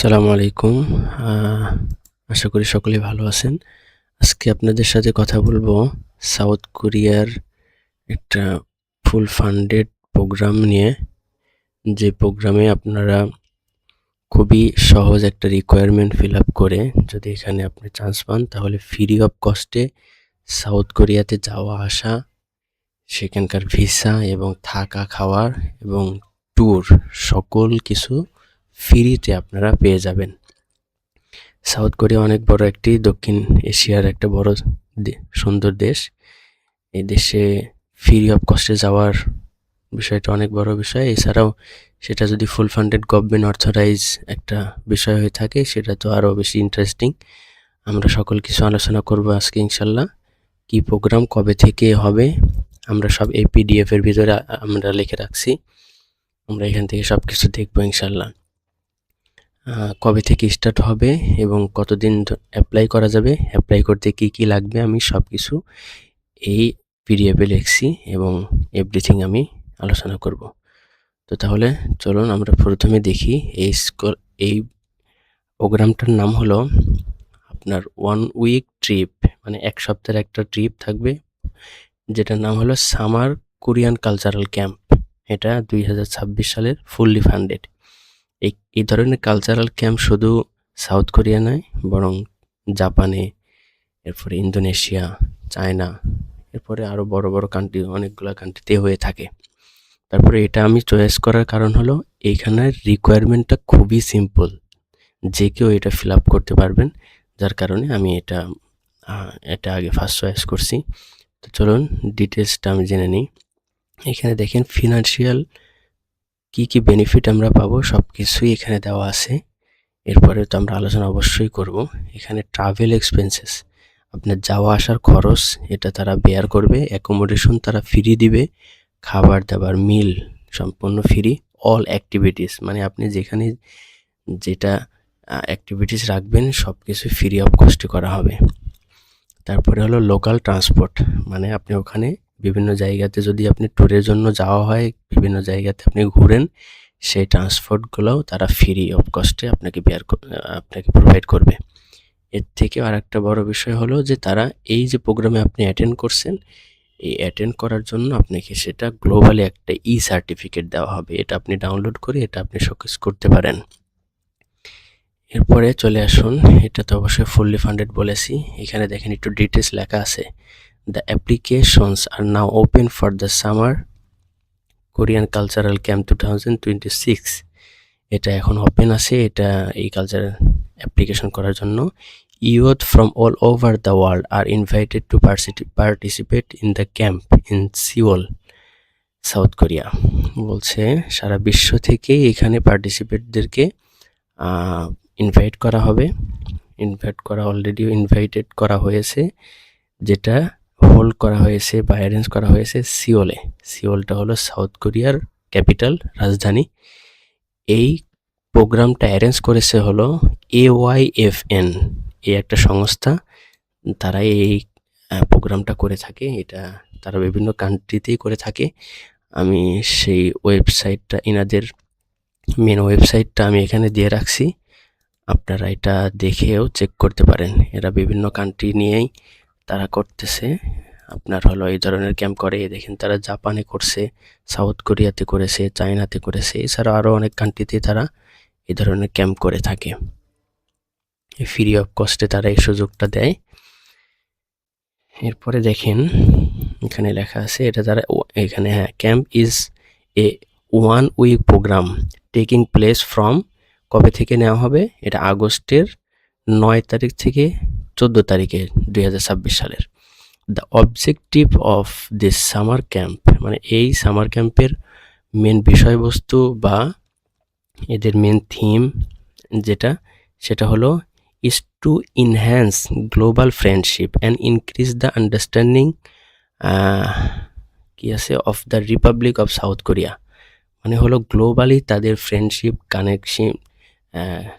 আসসালামু আলাইকুম। আশা করি সকলেই ভালো আছেন। আজকে আপনাদের সাথে কথা বলবো সাউথ কোরিয়ার একটা ফুল ফান্ডেড প্রোগ্রাম নিয়ে। যে প্রোগ্রামে আপনারা খুবই সহজ একটা রিকোয়ারমেন্ট ফিল আপ করে যদি এখানে আপনি চান্স পান তাহলে ফ্রি অফ কস্টে সাউথ কোরিয়াতে যাওয়া আসা, সেখানকার ভিসা এবং থাকা খাওয়ার এবং ট্যুর সকল কিছু ফ্রিতে আপনারা পেয়ে যাবেন। সাউথ কোরিয়া অনেক বড় একটি দক্ষিণ এশিয়ার একটা বড় সুন্দর দেশ। এই দেশে ফ্রি অফ কস্টে যাওয়ার বিষয়টা অনেক বড় বিষয়। এছাড়াও সেটা যদি ফুল ফান্ডেড গভর্নমেন্ট অথরাইজ একটা বিষয় হয়ে থাকে সেটা তো আরও বেশি ইন্টারেস্টিং। আমরা সকল কিছু আলোচনা করব আজকে ইনশাল্লাহ। কি প্রোগ্রাম কবে থেকে হবে আমরা সব এই পিডিএফ এর ভিতরে আমরা লিখে রাখছি। আমরা এখান থেকে সব কিছু দেখবো ইনশাল্লাহ। কবে থেকে স্টার্ট হবে এবং কতদিন অ্যাপ্লাই করা যাবে, অ্যাপ্লাই করতে কি কি লাগবে আমি সব কিছু এই পিডিএফে লিখছি এবং এভরিথিং আমি আলোচনা করব। তো তাহলে চলুন আমরা প্রথমে দেখি এই প্রোগ্রামটার নাম হলো আপনার 1 উইক ট্রিপ, মানে এক সপ্তাহের একটা ট্রিপ থাকবে, যেটার নাম হলো সামার কোরিয়ান কালচারাল ক্যাম্প। এটা 2026 সালের ফুললি ফান্ডেড। এই ধরনের কালচারাল ক্যাম্প শুধু সাউথ কোরিয়া নয়, বরং জাপানে, এরপরে ইন্দোনেশিয়া, চায়না, এরপরে আরও বড় বড় কান্ট্রি, অনেকগুলো কান্ট্রিতে হয়ে থাকে। তারপরে এটা আমি চয়েস করার কারণ হলো এইখানের রিকোয়ারমেন্টটা খুবই সিম্পল, যে কেউ এটা ফিল আপ করতে পারবেন, যার কারণে আমি এটা আগে ফার্স্ট চয়েস করছি। তো চলুন ডিটেলসটা আমি জেনে নিই। এখানে দেখেন ফিনান্সিয়াল কি বেনিফিট আমরা পাবো সব কিছুই এখানে দেওয়া আছে। এরপরে তো আমরা আলোচনা অবশ্যই করব। এখানে ট্রাভেল এক্সপেন্সেস, আপনার যাওয়া আসার খরচ এটা তারা বেয়ার করবে, অ্যাকোমোডেশন তারা ফ্রি দিবে, খাবার দাবার মিল সম্পূর্ণ ফ্রি, অল অ্যাক্টিভিটিস মানে আপনি যেখানে যেটা অ্যাক্টিভিটিস রাখবেন সব কিছু ফ্রি অফ কস্টে করা হবে। তারপরে হলো লোকাল ট্রান্সপোর্ট, মানে আপনি ওখানে বিভিন্ন জায়গাতে যদি আপনি ট্যুরের জন্য যাওয়া হয়, বিভিন্ন জায়গাতে আপনি ঘুরেন, সেই ট্রান্সপোর্টগুলোও তারা ফ্রি অফ কস্টে আপনাকে প্রোভাইড করবে। এর থেকেও আর একটা বড় বিষয় হলো যে তারা এই যে প্রোগ্রামে আপনি অ্যাটেন্ড করছেন, এই অ্যাটেন্ড করার জন্য আপনাকে সেটা গ্লোবালি একটা সার্টিফিকেট দেওয়া হবে। এটা আপনি ডাউনলোড করে এটা আপনি শোকেস করতে পারেন। এরপরে চলে আসুন, এটা তো অবশ্যই ফুললি ফান্ডেড বলেছি। এখানে দেখেন একটু ডিটেলস লেখা আছে। The applications R now open for the summer Korean cultural camp 2026। এটা এখন ওপেন আছে, এটা এই কালচারাল অ্যাপ্লিকেশন করার জন্য। Youth from all over the world are invited to participate in the camp in Seoul, South Korea. বলছে সারা বিশ্ব থেকে এখানে পার্টিসিপেটদেরকে ইনভাইট করা হবে। অলরেডি ইনভাইটেড করা হয়েছে, যেটা হোল্ড করা হয়েছে বা অ্যারেঞ্জ করা হয়েছে সিওলে। সিওলটা হলো সাউথ কোরিয়ার ক্যাপিটাল, রাজধানী। এই প্রোগ্রামটা অ্যারেঞ্জ করেছে হলো AYFN, এই একটা সংস্থা, তারা এই প্রোগ্রামটা করে থাকে। এটা তারা বিভিন্ন কান্ট্রিতেই করে থাকে। আমি সেই ওয়েবসাইটটা, এনাদের মেন ওয়েবসাইটটা আমি এখানে দিয়ে রাখছি, আপনারা এটা দেখেও চেক করতে পারেন। এরা বিভিন্ন কান্ট্রি নিয়েই তারা করতেছে, আপনার হলো এই ধরনের ক্যাম্প করে। দেখেন তারা জাপানে করছে, সাউথ কোরিয়াতে করেছে, চায়নাতে করেছে, এছাড়াও আরও অনেক কান্ট্রিতে তারা এই ধরনের ক্যাম্প করে থাকে। ফ্রি অফ কস্টে তারা এই সুযোগটা দেয়। এরপরে দেখেন এখানে লেখা আছে, এটা তারা এখানে, হ্যাঁ, camp is a 1 week program taking place from, কবে থেকে নেওয়া হবে, এটা আগস্টের 9 তারিখ থেকে 14 তারিখে 2026 সালের। The objective of this summer camp, মানে এই সামার ক্যাম্পের মেন বিষয়বস্তু বা এদের মেন থিম যেটা, সেটা হলো is to enhance global friendship and increase the understanding কি আছে of the Republic of South Korea, মানে হলো গ্লোবালি তাদের ফ্রেন্ডশিপ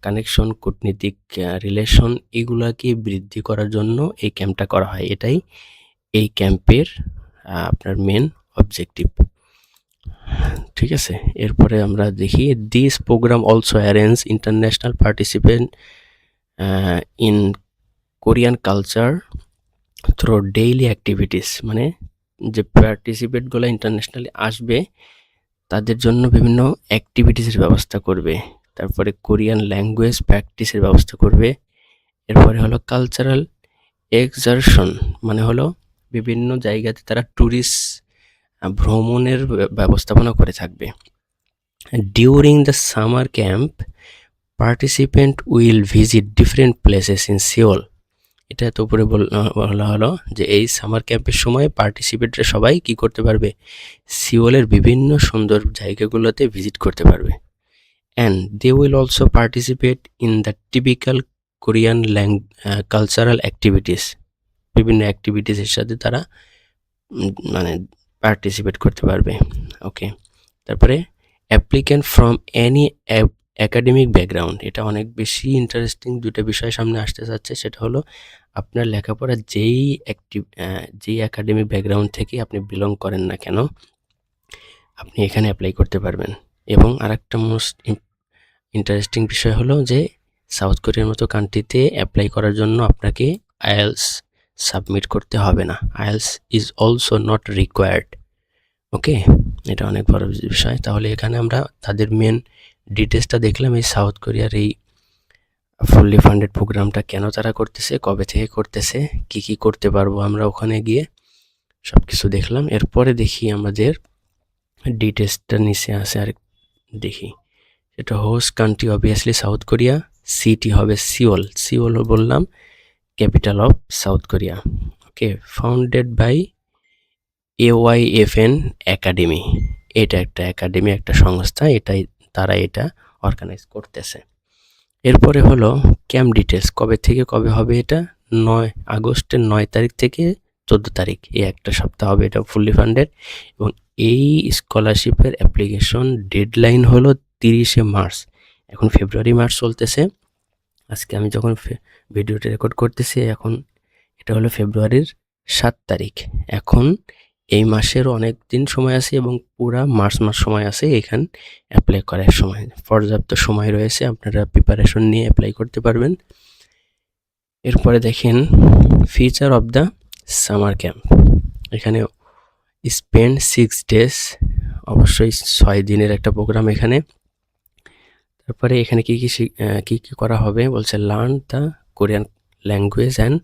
কানেকশন, কূটনীতিক রিলেশন, এগুলাকে বৃদ্ধি করার জন্য এই ক্যাম্পটা করা হয়। এটাই এই ক্যাম্পের আপনার মেন অবজেক্টিভ। ঠিক আছে, এরপরে আমরা দেখি this program also arrange international participant in Korean culture through daily activities, মানে যে পার্টিসিপেটগুলো ইন্টারন্যাশনালি আসবে তাদের জন্য বিভিন্ন অ্যাক্টিভিটিসের ব্যবস্থা করবে। তারপরে কোরিয়ান ল্যাঙ্গুয়েজ প্র্যাকটিসের ব্যবস্থা করবে। এরপরে হলো কালচারাল এক্সারশন, মানে হলো বিভিন্ন জায়গাতে তারা ট্যুরিস্ট ভ্রমণের ব্যবস্থাপনা করে থাকবে। During the summer camp participant will visit different places in Seoul. এটা তো উপরে বলা হলো যে এই সামার ক্যাম্পের সময় পার্টিসিপেন্টরা সবাই কি করতে পারবে, সিওলের বিভিন্ন সুন্দর জায়গাগুলোতে ভিজিট করতে পারবে। And they will also participate in the typical Korean cultural activities, বিভিন্ন অ্যাক্টিভিটিসের সাথে তারা মানে পার্টিসিপেট করতে পারবে। ওকে, তারপরে applicant from any academic background, এটা অনেক বেশি ইন্টারেস্টিং দুটো বিষয় সামনে আসতে যাচ্ছে। সেটা হলো আপনার লেখাপড়া যেই একাডেমিক ব্যাকগ্রাউন্ড থেকে আপনি বিলং করেন না কেন, আপনি এখানে অ্যাপ্লাই করতে পারবেন। এবং আরেকটা মোস্ট ইন্টারেস্টিং বিষয় হলো যে সাউথ কোরিয়ার মতো কান্ট্রিতে অ্যাপ্লাই করার জন্য আপনাকে আইএলস সাবমিট করতে হবে না। IELTS is also not required. Okay, এটা অনেক বড় বিষয়। তাহলে এখানে আমরা তাদের মেন ডিটেলসটা দেখলাম, এই সাউথ কোরিয়ার এই ফুললি ফান্ডেড প্রোগ্রামটা কেন তারা করতেছে, কবে থেকে করতেছে, কি করতে পারবো আমরা ওখানে গিয়ে, সব কিছু দেখলাম। এরপরে দেখি আমাদের ডিটেলসটা নিচে আছে আর দেখি। এটা host country obviously South Korea, city হবে সিওল, সিওল বললাম capital of South Korea. Okay, founded by AYFN academy, এটা একটা একাডেমি, একটা সংস্থা, তারা এটা অর্গানাইজ করতেছে। এরপরে হলো ক্যাম্প ডিটেলস, কবে থেকে কবে হবে এটা, 9 আগস্টের 9 তারিখ থেকে 14 তারিখ, এই একটা সপ্তাহ হবে এটা ফুললি ফান্ডেড। এবং এই স্কলারশিপের অ্যাপ্লিকেশন ডেডলাইন হলো 30শে মার্চ। এখন ফেব্রুয়ারি মার্চ চলতেছে, আজকে আমি যখন ভিডিওটা রেকর্ড করতেছি এখন এটা হলো ফেব্রুয়ারির 7 তারিখ। এখন এই মাসেরও অনেক দিন সময় আছে এবং পুরা মার্চ মাস সময় আছে এখান অ্যাপ্লাই করার সময়, পর্যাপ্ত সময় রয়েছে, আপনারা প্রিপারেশন নিয়ে অ্যাপ্লাই করতে পারবেন। এরপরে দেখেন feature of the summer camp, এখানে স্পেন্ড 6 ডেজ, অবশ্যই 6 দিনের একটা প্রোগ্রাম এখানে। তারপরে এখানে কি করা হবে বলছে, learn the Korean language and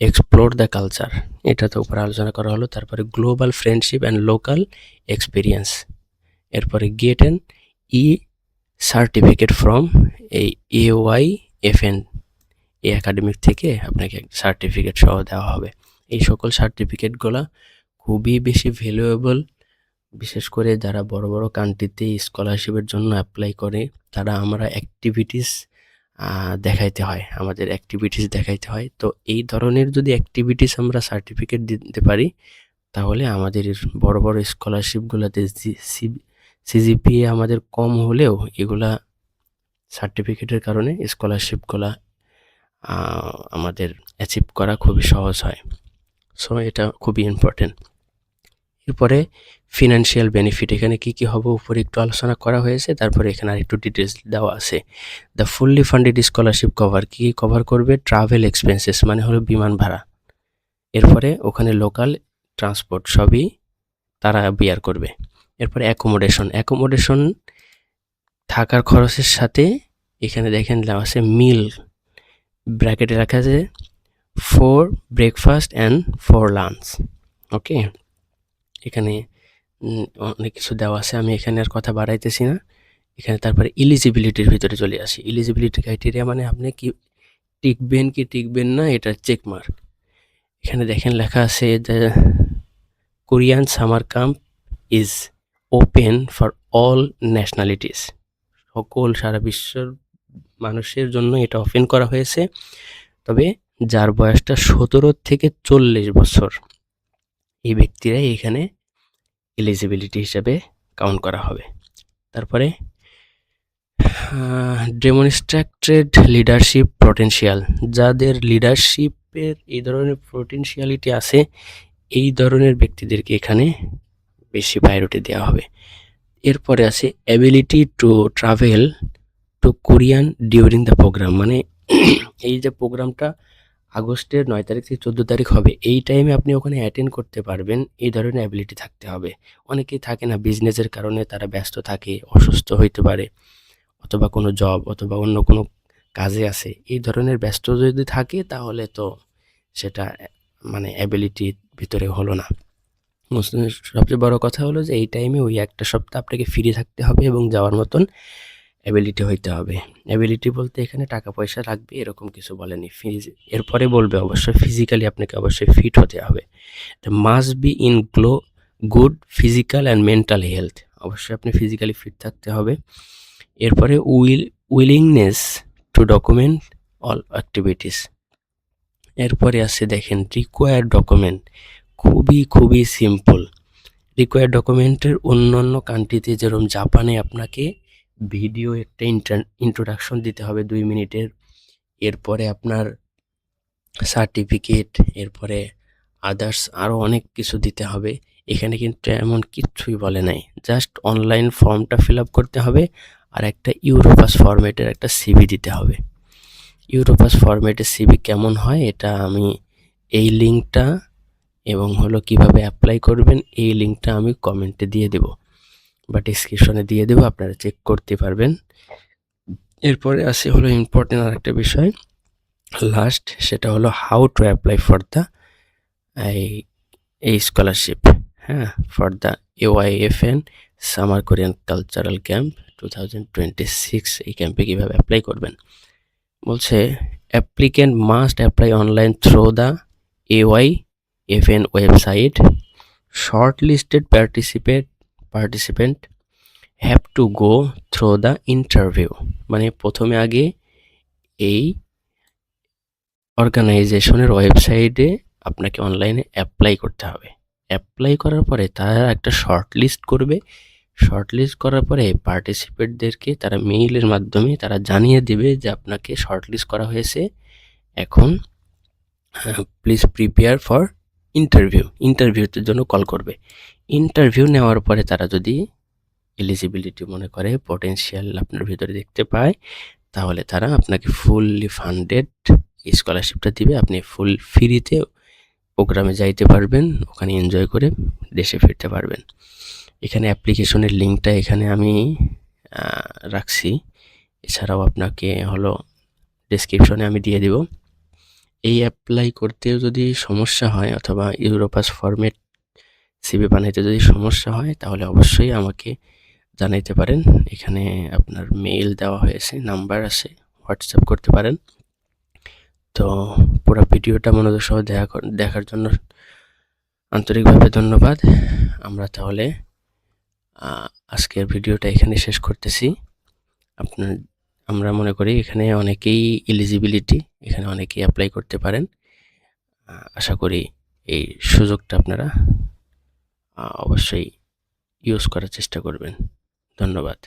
explore the culture, এটা তো উপরে আলোচনা করা হলো। তারপরে global friendship and local experience, এরপরে গেট অ্যান সার্টিফিকেট ফ্রম এই AYFN, এই একাডেমিক থেকে আপনাকে সার্টিফিকেট সহ দেওয়া হবে। এই সকল সার্টিফিকেটগুলো খুবই বেশি ভ্যালুয়েবল, বিশেষ করে যারা বড় বড় কান্ট্রিতে স্কলারশিপের জন্য অ্যাপ্লাই করে তারা আমরা অ্যাক্টিভিটিস দেখাইতে হয়, আমাদের অ্যাক্টিভিটিস দেখাইতে হয়। তো এই ধরনের যদি অ্যাক্টিভিটিস আমরা সার্টিফিকেট দিতে পারি তাহলে আমাদের বড় বড় স্কলারশিপগুলোতে CGPA আমাদের কম হলেও এগুলা সার্টিফিকেটের কারণে স্কলারশিপগুলা আমাদের অ্যাচিভ করা খুবই সহজ হয়। সো এটা খুবই ইম্পর্টেন্ট। এরপরে ফিনান্সিয়াল বেনিফিট, এখানে কি হবে উপরে একটু আলোচনা করা হয়েছে, তারপরে এখানে আর একটু ডিটেলস দেওয়া আছে। The fully funded scholarship cover, কি কভার করবে, ট্রাভেল এক্সপেন্সেস মানে হলো বিমান ভাড়া, এরপরে ওখানে লোকাল ট্রান্সপোর্ট সবই তারা বিয়ার করবে। এরপরে অ্যাকোমোডেশন থাকার খরচের সাথে এখানে দেখেন দেওয়া আছে মিল, ব্র্যাকেটে রাখা আছে for breakfast and for lunch. Okay, এখানে অনেক কিছু দেওয়া আছে, আমি এখানে আর কথা বাড়াইতেছি না। এখানে তারপরে ইলিজিবিলিটির ভিতরে চলে আসি। ইলিজিবিলিটি ক্রাইটেরিয়া মানে আপনি কি টিকবেন না, এটা চেক মার্ক। এখানে দেখেন লেখা আছে the Korean summer camp is open for all nationalities, সকল সারা বিশ্বের মানুষের জন্য এটা ওপেন করা হয়েছে, তবে যার বয়সটা 17 থেকে 40 বছর এই ব্যক্তিরাই এখানে এলিজিবিলিটি হিসাবে কাউন্ট করা হবে। তারপরে ডেমনস্ট্রেটেড লিডারশিপ পটেনশিয়াল, যাদের লিডারশিপের এই ধরনের পটেনশিয়ালিটি আছে এই ধরনের ব্যক্তিদেরকে এখানে বেশি প্রায়োরিটি দেওয়া হবে। এরপরে আছে ability to travel to Korean during the program, মানে এই যে প্রোগ্রামটা আগস্টের 9 তারিখ থেকে 14 তারিখ হবে, এই টাইমে আপনি ওখানে অ্যাটেন্ড করতে পারবেন, এই ধরনের অ্যাবিলিটি থাকতে হবে। অনেকেই থাকে না, বিজনেসের কারণে তারা ব্যস্ত থাকে, অসুস্থ হইতে পারে, অথবা কোনো জব অথবা অন্য কোনো কাজে আছে, এই ধরনের ব্যস্ত যদি থাকে তাহলে তো সেটা মানে অ্যাবিলিটির ভিতরে হলো না। সবচেয়ে বড় কথা হলো যে এই টাইমে ওই একটা সপ্তাহ আপনাকে ফ্রি থাকতে হবে এবং যাওয়ার মতন অ্যাবিলিটি হইতে হবে। অ্যাবিলিটি বলতে এখানে টাকা পয়সা লাগবে এরকম কিছু বলেনি। এরপরে বলবে অবশ্যই ফিজিক্যালি আপনাকে অবশ্যই ফিট হতে হবে। Must be in good physical and mental health, অবশ্যই আপনি ফিজিক্যালি ফিট থাকতে হবে। এরপরে willingness to document all activities. এরপরে আসছে দেখেন রিকোয়ার্ড ডকুমেন্ট, খুবই সিম্পল। রিকোয়ার্ড ডকুমেন্টের অন্যান্য কান্ট্রিতে যেরকম জাপানে আপনাকে ভিডিও একটা ইন্ট্রোডাকশন দিতে হবে 2 মিনিটের, এরপরে আপনার সার্টিফিকেট, এরপরে আদার্স আরও অনেক কিছু দিতে হবে। এখানে কিন্তু এমন কিচ্ছুই বলে নাই, জাস্ট অনলাইন ফর্মটা ফিল আপ করতে হবে আর একটা ইউরোপাস ফরম্যাটের একটা সিভি দিতে হবে। ইউরোপাস ফরম্যাটের সিভি কেমন হয় এটা আমি এই লিঙ্কটা এবং হলো কিভাবে অ্যাপ্লাই করবেন এই লিঙ্কটা আমি কমেন্টে দিয়ে দেব বা ডিসক্রিপশনে দিয়ে দেবো, আপনারা চেক করতে পারবেন। এরপরে আসে হলো ইম্পর্টেন্ট আরেকটা বিষয় লাস্ট, সেটা হলো how to apply for the এই স্কলারশিপ, হ্যাঁ, for the AYFN summer Korean cultural camp 2026। এই ক্যাম্পে কীভাবে অ্যাপ্লাই করবেন বলছে, applicant must apply online through the AYFN website. Shortlisted participant have to go through the interview, মানে প্রথমে আগে এই অর্গানাইজেশনের ওয়েবসাইটে আপনাকে অনলাইনে অ্যাপ্লাই করতে হবে। অ্যাপ্লাই করার পরে তারা একটা শর্ট লিস্ট করবে, শর্ট লিস্ট করার পরে পার্টিসিপেন্টদেরকে তারা মেইলের মাধ্যমে তারা জানিয়ে দেবে যে আপনাকে শর্ট লিস্ট করা হয়েছে, এখন প্লিজ প্রিপেয়ার ফর ইন্টারভিউতে জন্য কল করবে। ইন্টারভিউ নেওয়ার পরে তারা যদি এলিজিবিলিটি মনে করে পটেনশিয়াল আপনার ভিতরে দেখতে পায়, তাহলে তারা আপনাকে ফুললি ফান্ডেড স্কলারশিপটা দিবে, আপনি ফুল ফ্রিতে প্রোগ্রামে যাইতে পারবেন, ওখানে এনজয় করে দেশে ফিরতে পারবেন। এখানে অ্যাপ্লিকেশনের লিঙ্কটা এখানে আমি রাখছি, এছাড়াও আপনাকে হলো ডেসক্রিপশনে আমি দিয়ে দেব। এই অ্যাপ্লাই করতেও যদি সমস্যা হয় অথবা ইউরোপাস ফরম্যাট সিভি বানাইতে যদি সমস্যা হয় তাহলে অবশ্যই আমাকে জানাইতে পারেন। এখানে আপনার মেইল দেওয়া হয়েছে, নাম্বার আছে, হোয়াটসঅ্যাপ করতে পারেন। তো পুরো ভিডিওটা মনোযোগ সহ দেখার জন্য আন্তরিকভাবে ধন্যবাদ। আমরা তাহলে আজকের ভিডিওটা এখানে শেষ করতেছি। আমরা মনে করি এখানে অনেকেই এলিজিবিলিটি, এখানে অনেকেই অ্যাপ্লাই করতে পারেন। আশা করি এই সুযোগটা আপনারা অবশ্যই ইউজ করার চেষ্টা করবেন। ধন্যবাদ।